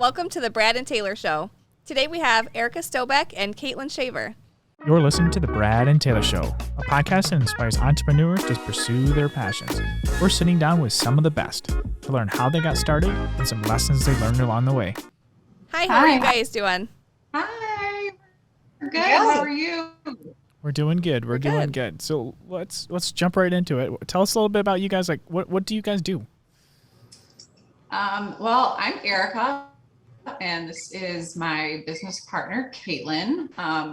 Welcome to the Brad and Taylor Show. Today we have Erica Stoebick and Kaitlin Shaver. You're listening to the Brad and Taylor Show, a podcast that inspires entrepreneurs to pursue their passions. We're sitting down with some of the best to learn how they got started and some lessons they learned along the way. Hi, how are you guys doing? Hi, we're good. How are you? We're doing good. We're doing good. So let's jump right into it. Tell us a little bit about you guys. Like, what do you guys do? Well, I'm Erica, and this is my business partner, Kaitlin.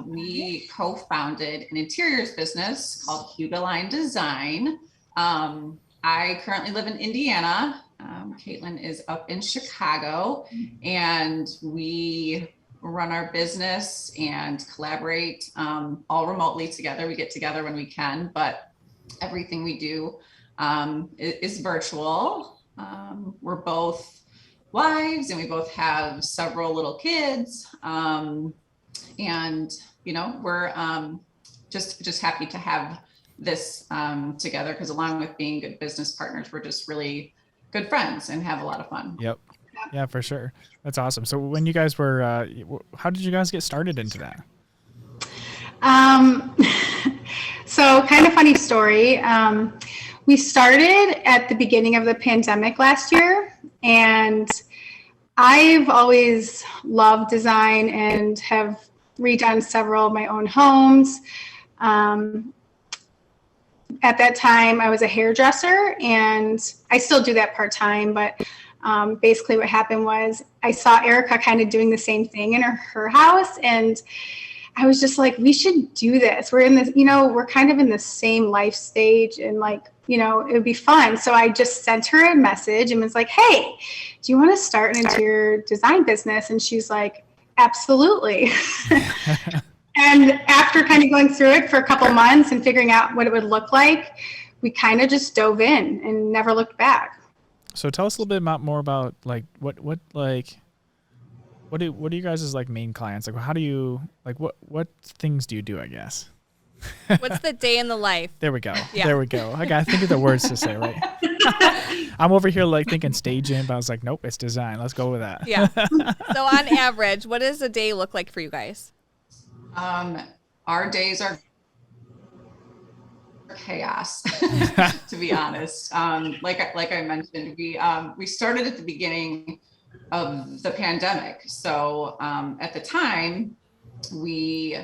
We co-founded an interiors business called Hygge Line Design. I currently live in Indiana. Kaitlin is up in Chicago, and we run our business and collaborate all remotely together. We get together when we can, but everything we do is virtual. We're both wives and we both have several little kids. And, you know, we're just happy to have this together because along with being good business partners, we're just really good friends and have a lot of fun. Yep. Yeah, for sure. That's awesome. So when you guys were, how did you guys get started into that? So kind of funny story. We started at the beginning of the pandemic last year, and I've always loved design and have redone several of my own homes. At that time, I was a hairdresser, and I still do that part-time, but basically what happened was I saw Erica kind of doing the same thing in her house, and I was just like, we should do this. We're in this, you know, we're kind of in the same life stage, and like, you know, it would be fun. So I just sent her a message and was like, hey, do you want to start an interior design business? And she's like, absolutely. And after kind of going through it for a couple months and figuring out what it would look like, we kind of just dove in and never looked back. So tell us a little bit more about like what are you guys' like main clients? Like how do you like what things do you do, I guess? What's the day in the life? There we go. Yeah. There we go. I gotta think of the words to say, right? I'm over here like thinking staging, but I was like, nope, it's design. Let's go with that. Yeah. So on average, what does a day look like for you guys? Our days are chaos, to be honest. Like I mentioned, we started at the beginning of the pandemic. So at the time, we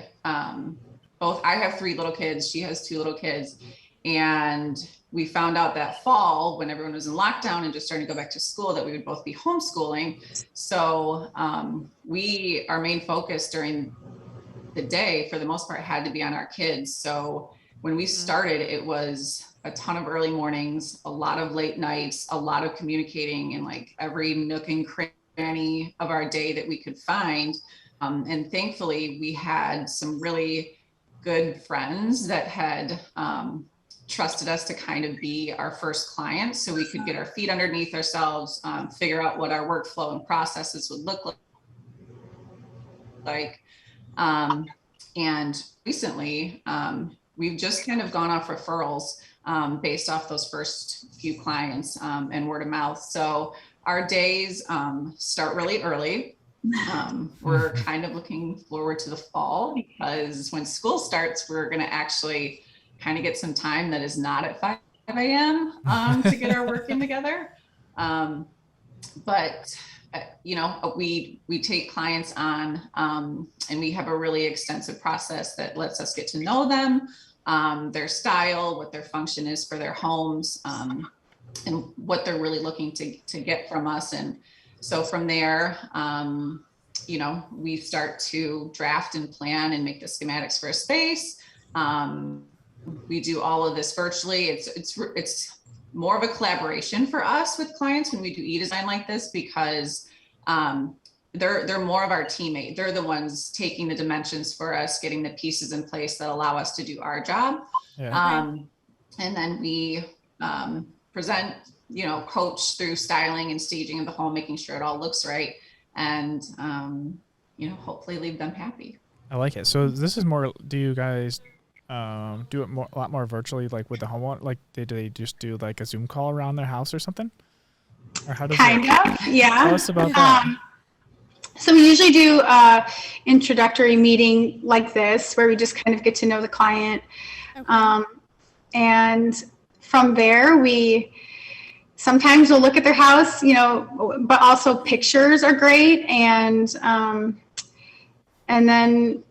I have 3 little kids. She has 2 little kids. And we found out that fall when everyone was in lockdown and just starting to go back to school that we would both be homeschooling. So our main focus during the day for the most part had to be on our kids. So when we started, it was a ton of early mornings, a lot of late nights, a lot of communicating in like every nook and cranny of our day that we could find. And thankfully we had some really good friends that had trusted us to kind of be our first clients so we could get our feet underneath ourselves, figure out what our workflow and processes would look like. And recently, we've just kind of gone off referrals based off those first few clients and word of mouth. So our days start really early. We're kind of looking forward to the fall because when school starts, we're going to actually kind of get some time that is not at 5 a.m. To get our work in together. But you know, we take clients on and we have a really extensive process that lets us get to know them, their style, what their function is for their homes, and what they're really looking to get from us. And so from there, you know, we start to draft and plan and make the schematics for a space. We do all of this virtually. It's more of a collaboration for us with clients when we do e-design like this because they're more of our teammate. They're the ones taking the dimensions for us, getting the pieces in place that allow us to do our job. Yeah. And then we present, you know, coach through styling and staging of the home, making sure it all looks right. And, you know, hopefully leave them happy. I like it. So this is more, do you guys do it a lot more virtually, like with the homeowner? Like do they just do like a Zoom call around their house or something? Or how does kind of, yeah. Tell us about that. So we usually do a introductory meeting like this, where we just kind of get to know the client. Okay. And from there, sometimes we'll look at their house, but also pictures are great. And then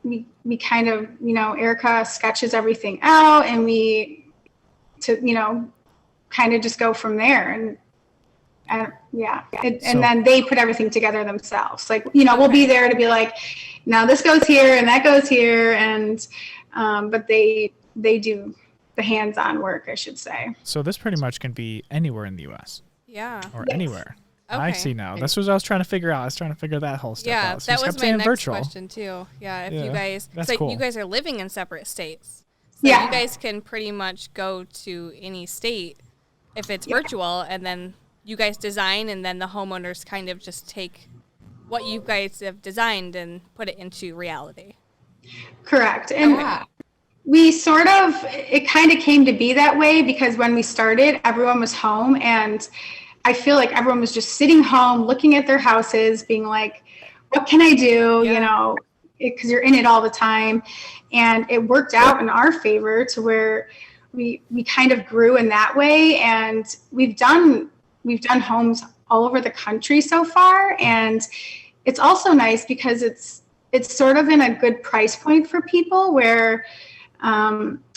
we kind of, Erica sketches everything out, and kind of just go from there. And then they put everything together themselves. Like, we'll be there to be like, now this goes here and that goes here. And, but they do the hands-on work, I should say. So this pretty much can be anywhere in the U.S. Yeah. or Yes. anywhere. Okay. I see now. This was what I was trying to figure out. I was trying to figure that whole stuff Yeah, out. So you that was kept my saying next virtual. question too. Yeah, if you Yeah, guys, that's so cool. you guys are living in separate states. So Yeah. you guys can pretty much go to any state if it's virtual, and then you guys design, and then the homeowners kind of just take what you guys have designed and put it into reality. Correct. And Yeah. it kind of came to be that way because when we started, everyone was home, and I feel like everyone was just sitting home, looking at their houses, being like, what can I do? Yeah. Because you're in it all the time. And it worked out in our favor to where we kind of grew in that way. And we've done homes all over the country so far. And it's also nice because it's sort of in a good price point for people where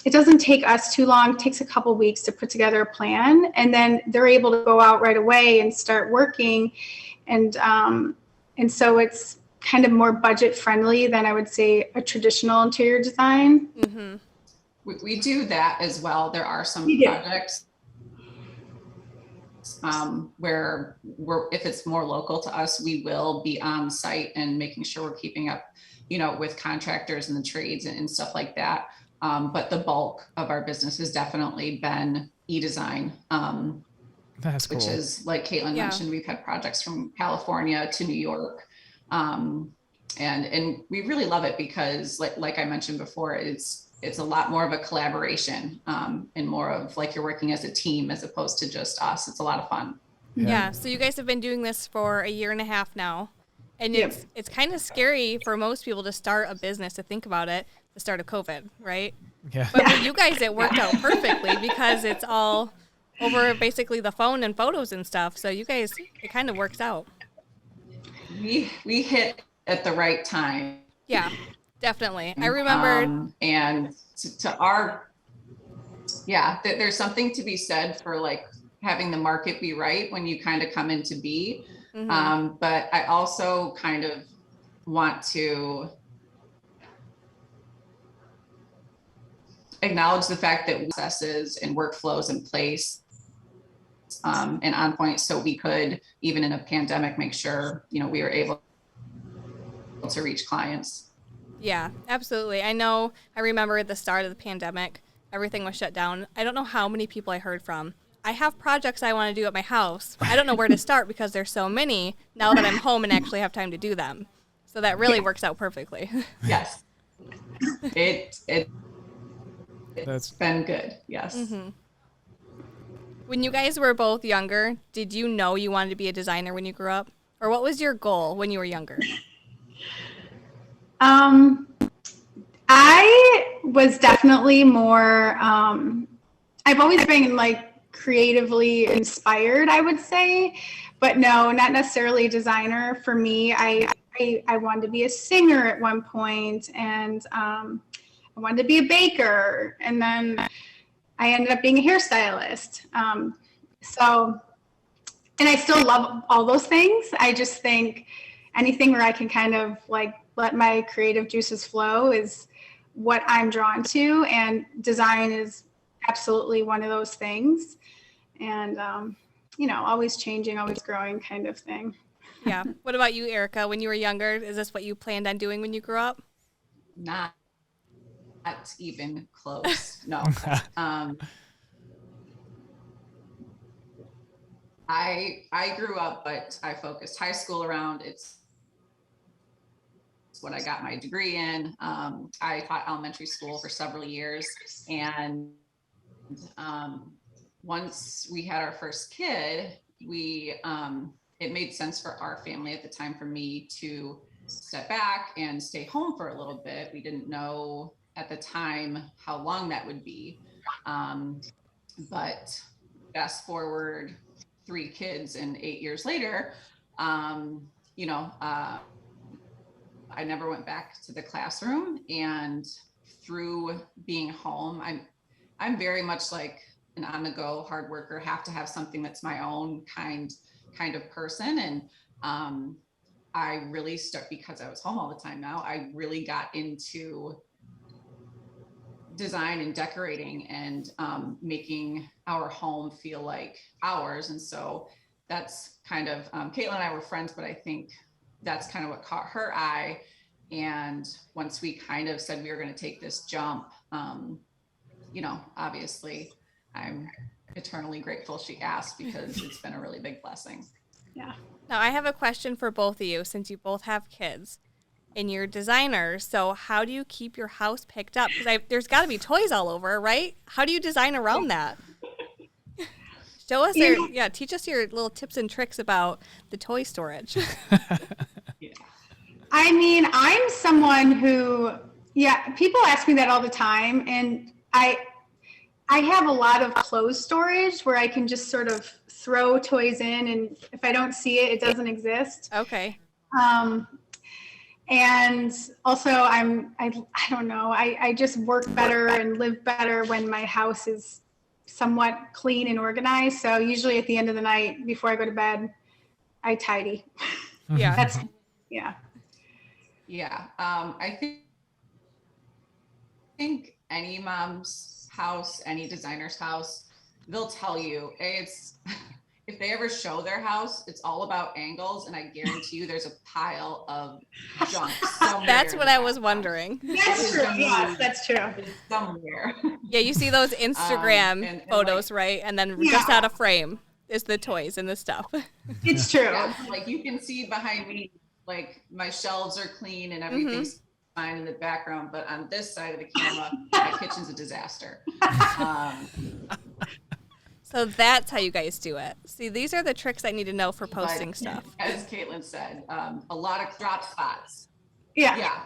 it doesn't take us too long. It takes a couple weeks to put together a plan, and then they're able to go out right away and start working. And so it's kind of more budget friendly than I would say a traditional interior design. Mm-hmm. We do that as well. There are some We do. projects where if it's more local to us, we will be on site and making sure we're keeping up, with contractors and the trades and stuff like that. But the bulk of our business has definitely been e-design, That's cool. which is, like Kaitlin mentioned, we've had projects from California to New York. And we really love it because like I mentioned before, it's a lot more of a collaboration, and more of like you're working as a team as opposed to just us. It's a lot of fun. Yeah. So you guys have been doing this for a year and a half now. And it's kind of scary for most people to start a business, to think about it, the start of COVID, right? Yeah. But for you guys, it worked out perfectly because it's all over basically the phone and photos and stuff. So you guys, it kind of works out. We hit at the right time. Yeah, definitely. I remember. And there's something to be said for like having the market be right when you kind of come into be. Mm-hmm. But I also kind of want to acknowledge the fact that processes and workflows in place and on point, so we could, even in a pandemic, make sure, we were able to reach clients. Yeah, absolutely. I remember at the start of the pandemic, everything was shut down. I don't know how many people I heard from. I have projects I want to do at my house. I don't know where to start because there's so many now that I'm home and actually have time to do them. So that really works out perfectly. Yes. It's been good. Yes. Mm-hmm. When you guys were both younger, did you know you wanted to be a designer when you grew up? Or what was your goal when you were younger? I was definitely more, I've always been like creatively inspired, I would say, but no, not necessarily a designer. For me, I wanted to be a singer at one point, and I wanted to be a baker, and then I ended up being a hairstylist. And I still love all those things. I just think anything where I can kind of like let my creative juices flow is what I'm drawn to, and design is absolutely one of those things. And always changing, always growing kind of thing. Yeah. What about you, Erica? When you were younger, is this what you planned on doing when you grew up? Not even close. No. I grew up, but I focused high school around it's what I got my degree in. I taught elementary school for several years, and once we had our first kid, we it made sense for our family at the time for me to step back and stay home for a little bit. We didn't know at the time how long that would be. But fast forward 3 kids and 8 years later, you know, I never went back to the classroom, and through being home, I'm very much like an on the go hard worker, have to have something that's my own kind of person. And I really because I was home all the time now, I really got into design and decorating and making our home feel like ours. And so that's kind of, Kaitlin and I were friends, but I think that's kind of what caught her eye. And once we kind of said we were going to take this jump, you know, obviously I'm eternally grateful she asked, because it's been a really big blessing. Yeah. Now I have a question for both of you, since you both have kids and you're designers. So how do you keep your house picked up? Because there's got to be toys all over, right? How do you design around that? Show us teach us your little tips and tricks about the toy storage. Yeah. I mean, I'm someone who, people ask me that all the time, and I have a lot of clothes storage where I can just sort of throw toys in, and if I don't see it, it doesn't exist. Okay. And also I don't know, I just work better and live better when my house is somewhat clean and organized. So usually at the end of the night before I go to bed, I tidy. Yeah. I think any mom's house, any designer's house, they'll tell you, if they ever show their house, it's all about angles, and I guarantee you there's a pile of junk somewhere. That's what I was wondering. That's true. Yes, that's true. Somewhere. Yeah, you see those Instagram and photos, right? And then just out of frame is the toys and the stuff. It's true. Yeah, like you can see behind me, like my shelves are clean and everything's fine in the background, but on this side of the camera, my kitchen's a disaster. So that's how you guys do it. See, these are the tricks I need to know for posting stuff. As Kaitlin said, a lot of drop spots. Yeah,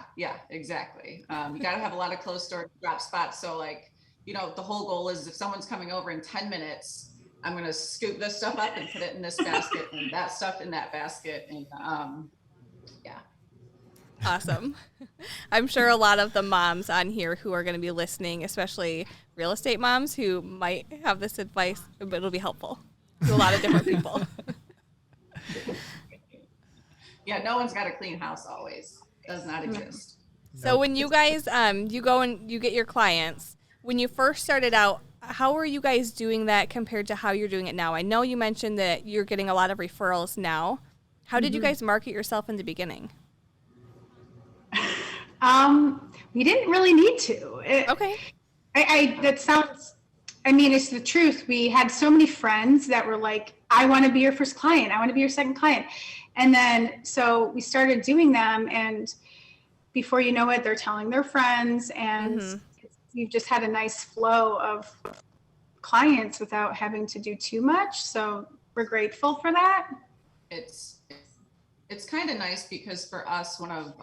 exactly. You got to have a lot of closed storage drop spots. So like, you know, the whole goal is if someone's coming over in 10 minutes, I'm going to scoop this stuff up and put it in this basket and that stuff in that basket. And Awesome. I'm sure a lot of the moms on here who are going to be listening, especially real estate moms who might have this advice, but it'll be helpful to a lot of different people. Yeah, no one's got a clean house always. Does not exist. So when you guys, you go and you get your clients, when you first started out, how were you guys doing that compared to how you're doing it now? I know you mentioned that you're getting a lot of referrals now. How did you guys market yourself in the beginning? We didn't really need to. Okay. That sounds, I mean, it's the truth. We had so many friends that were like, I want to be your first client. I want to be your second client. And then, so we started doing them, and before you know it, they're telling their friends, and you've just had a nice flow of clients without having to do too much. So we're grateful for that. It's kind of nice because for us, one of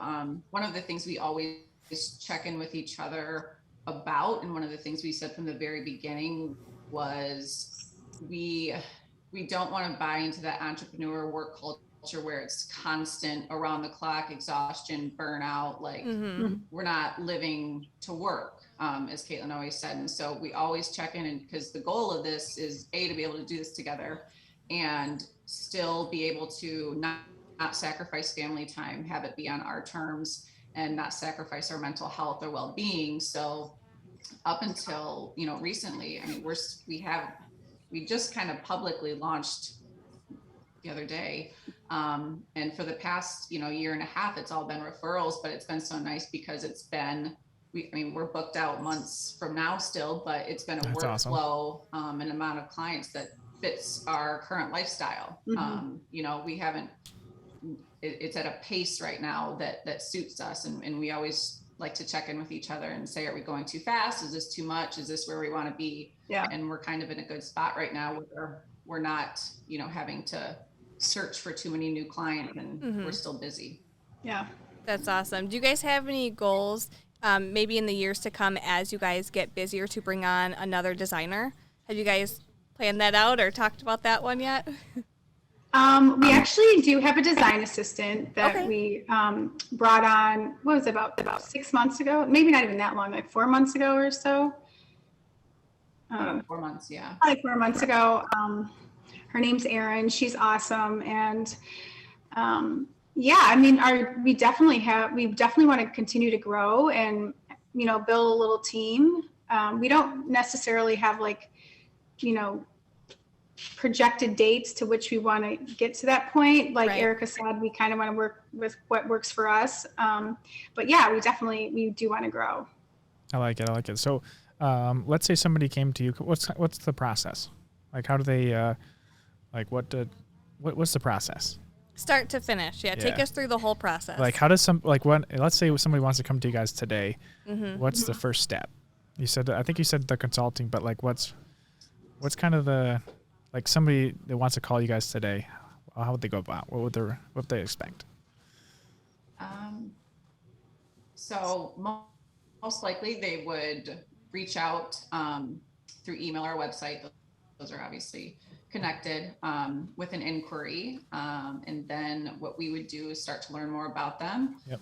the things we always check in with each other about, and one of the things we said from the very beginning was we don't want to buy into that entrepreneur work culture where it's constant around the clock exhaustion, burnout. Like we're not living to work, as Kaitlin always said. And so we always check in, and because the goal of this is to be able to do this together and still be able to not sacrifice family time, have it be on our terms, and not sacrifice our mental health or well-being. So up until, you know, recently, I mean, we just kind of publicly launched the other day. And for the past, you know, year and a half, it's all been referrals, but it's been so nice because we're booked out months from now still, but it's been a workflow, and amount of clients that fits our current lifestyle. You know, it's at a pace right now that suits us. And we always like to check in with each other and say, are we going too fast? Is this too much? Is this where we want to be? Yeah. And we're kind of in a good spot right now where we're not, you know, having to search for too many new clients, and we're still busy. Yeah. That's awesome. Do you guys have any goals, maybe in the years to come as you guys get busier, to bring on another designer? Have you guys planned that out or talked about that one yet? We actually do have a design assistant that Okay. we brought on, what was it, about 6 months ago? Maybe not even that long, like 4 months ago or so. About 4 months, yeah. Like 4 months ago. Her name's Erin. She's awesome. And yeah, I mean, we definitely want to continue to grow and, build a little team. We don't necessarily have like, projected dates to which we want to get to that point. Like Right. Erica said, we kind of want to work with what works for us. But yeah, we do want to grow. I like it. So, let's say somebody came to you. What's the process? Like, how do they, what's the process? Start to finish. Yeah. Take us through the whole process. Like, how does let's say somebody wants to come to you guys today. What's the first step? I think you said the consulting, but like, what's kind of the, like, somebody that wants to call you guys today, how would they go about? What would they expect? So most likely they would reach out through email or website. Those are obviously connected, with an inquiry. And then what we would do is start to learn more about them. Yep.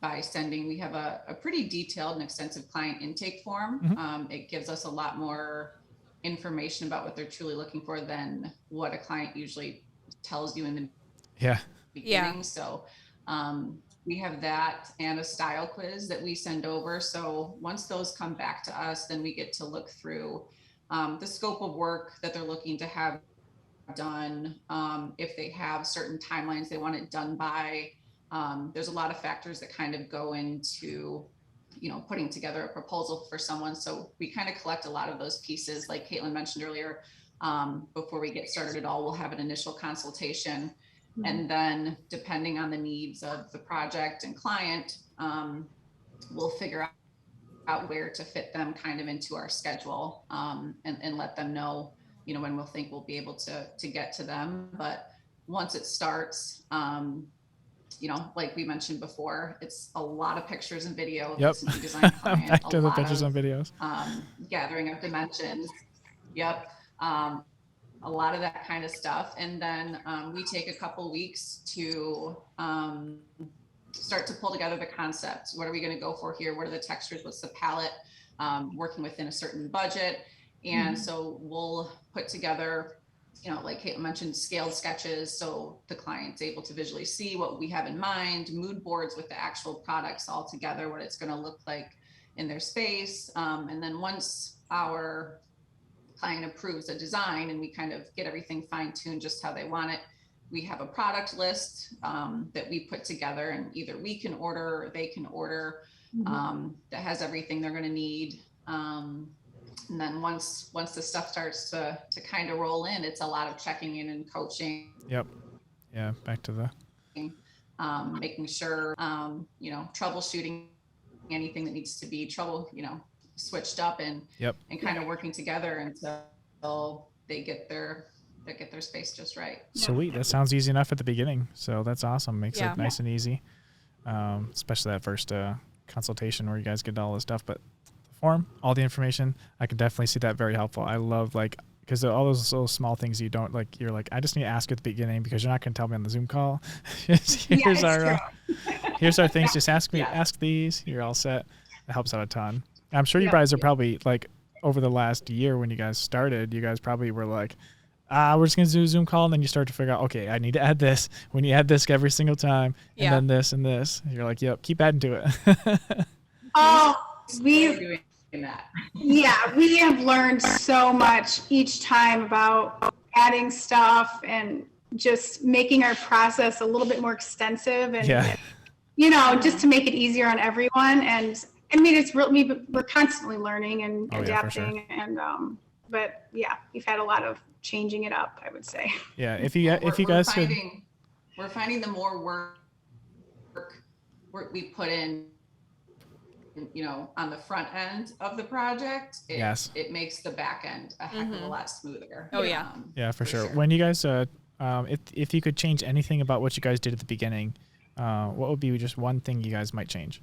By we have a pretty detailed and extensive client intake form. It gives us a lot more information about what they're truly looking for than what a client usually tells you in the beginning. Yeah. So we have that and a style quiz that we send over. So once those come back to us, then we get to look through the scope of work that they're looking to have done. If they have certain timelines they want it done by, there's a lot of factors that kind of go into putting together a proposal for someone. So we kind of collect a lot of those pieces. Like Kaitlin mentioned earlier, before we get started at all, we'll have an initial consultation. And then depending on the needs of the project and client, we'll figure out where to fit them kind of into our schedule, and let them know, when we'll think we'll be able to get to them. But once it starts, like we mentioned before, it's a lot of pictures and video. Yep. Design client, Back to the pictures and videos. Gathering of dimensions. Yep. A lot of that kind of stuff. And then we take a couple weeks to start to pull together the concept. What are we going to go for here? What are the textures? What's the palette? Working within a certain budget. And so we'll put together, like Kaitlin mentioned, scaled sketches, so the client's able to visually see what we have in mind, mood boards with the actual products all together, what it's going to look like in their space. And then once our client approves a design and we kind of get everything fine-tuned just how they want it, we have a product list that we put together, and either we can order or they can order, that has everything they're going to need. And then once the stuff starts to kind of roll in, it's a lot of checking in and coaching. Yep. Yeah. Back to the making sure, troubleshooting anything that needs to be switched up, and kind of working together until they get their space just right. Sweet. That sounds easy enough at the beginning. So that's awesome. Makes it nice and easy. Especially that first consultation where you guys get all this stuff, but the form, all the information, I can definitely see that very helpful. I love, because all those little small things you're like, I just need to ask at the beginning because you're not going to tell me on the Zoom call. Here's our things. Just ask these. You're all set. It helps out a ton. I'm sure you guys are probably over the last year when you guys started, you guys probably were like, we're just going to do a Zoom call. And then you start to figure out, okay, I need to add this. When you add this every single time, and then this and this, you're like, yep, keep adding to it. We're doing that. Yeah, we have learned so much each time about adding stuff and just making our process a little bit more extensive and, just to make it easier on everyone. And I mean, it's really, we're constantly learning and adapting. Yeah, sure. But yeah, we've had a lot of changing it up, I would say. Yeah. If you guys we're finding the more work we put in, on the front end of the project, it makes the back end a heck of a lot smoother. Oh yeah. Yeah, for sure. When you guys if you could change anything about what you guys did at the beginning, what would be just one thing you guys might change?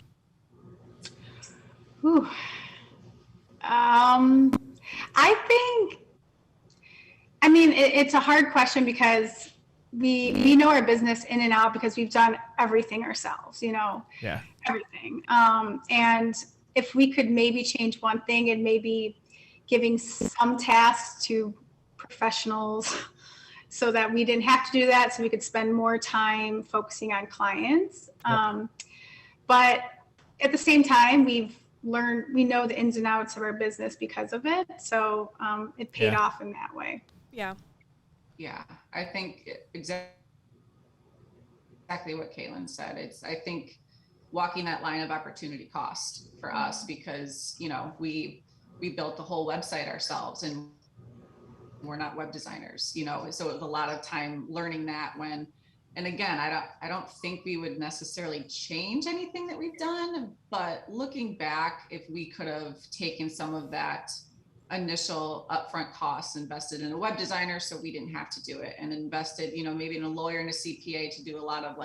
Ooh. I mean, it's a hard question because we know our business in and out because we've done everything ourselves, Yeah. everything. And if we could maybe change one thing, and maybe giving some tasks to professionals so that we didn't have to do that, so we could spend more time focusing on clients. Yep. But at the same time, we know the ins and outs of our business because of it. So it paid off in that way. Yeah. Yeah. I think exactly what Kaitlin said. I think walking that line of opportunity cost for us, because, we built the whole website ourselves, and we're not web designers, so it was a lot of time learning that and again, I don't think we would necessarily change anything that we've done, but looking back, if we could have taken some of that initial upfront costs, invested in a web designer so we didn't have to do it, and invested, maybe in a lawyer and a CPA to do a lot of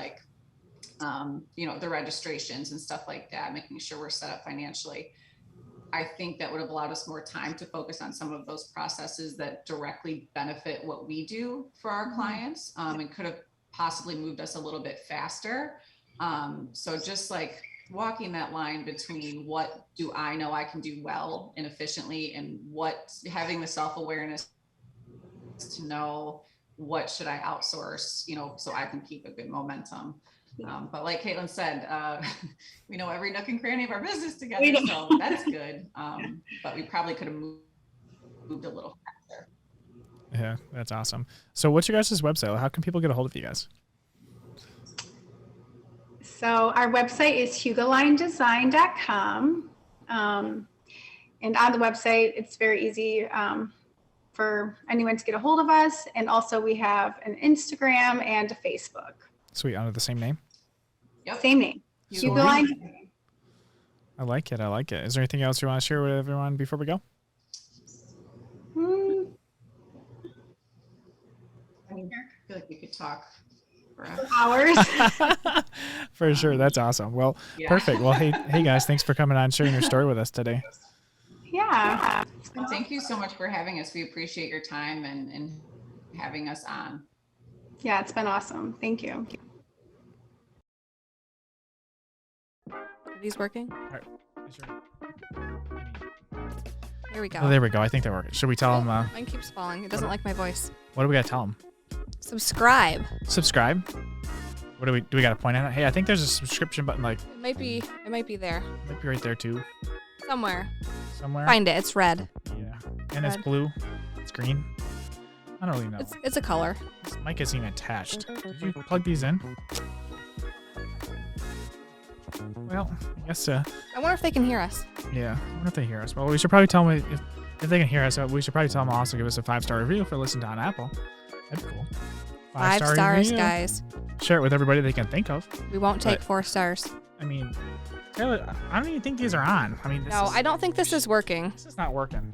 the registrations and stuff like that, making sure we're set up financially. I think that would have allowed us more time to focus on some of those processes that directly benefit what we do for our clients, and could have possibly moved us a little bit faster. So just like walking that line between what do I know I can do well and efficiently, and having the self-awareness to know what should I outsource, so I can keep a good momentum. But like Kaitlin said, we know every nook and cranny of our business together, so that's good. But we probably could have moved a little faster. Yeah, that's awesome. So what's your guys' website? How can people get a hold of you guys? So our website is HyggeLineDesign.com. And on the website, it's very easy for anyone to get a hold of us. And also we have an Instagram and a Facebook. Sweet, under the same name? Yep. Same name. Hygge Line Design. I like it. Is there anything else you want to share with everyone before we go? I feel like we could talk for hours. For sure. That's awesome. Well, Perfect. Well, hey guys, thanks for coming on, sharing your story with us today. Yeah. Well, thank you so much for having us. We appreciate your time and having us on. Yeah, it's been awesome. Thank you. Are these working? All right. Sure. Here we go. Oh, there we go. I think they're working. Should we tell them? Mine keeps falling. It doesn't like my voice. What do we got to tell them? Subscribe. Subscribe. What do we got to point at? Hey, I think there's a subscription button. Like it might be there. Might be right there too. Somewhere. Find it. It's red. Yeah, and it's blue. It's green. I don't really know. It's a color. This mic isn't even attached. Did you plug these in? Well, I guess. I wonder if they can hear us. Yeah, I wonder if they hear us. Well, we should probably tell them if they can hear us. We should probably tell them also give us a 5-star review if they're listening on Apple. That'd be cool. 5 stars, review. Guys. Share it with everybody they can think of. We won't take 4 stars. I mean, Taylor, I don't even think these are on. I mean, I don't think this is working. This is not working.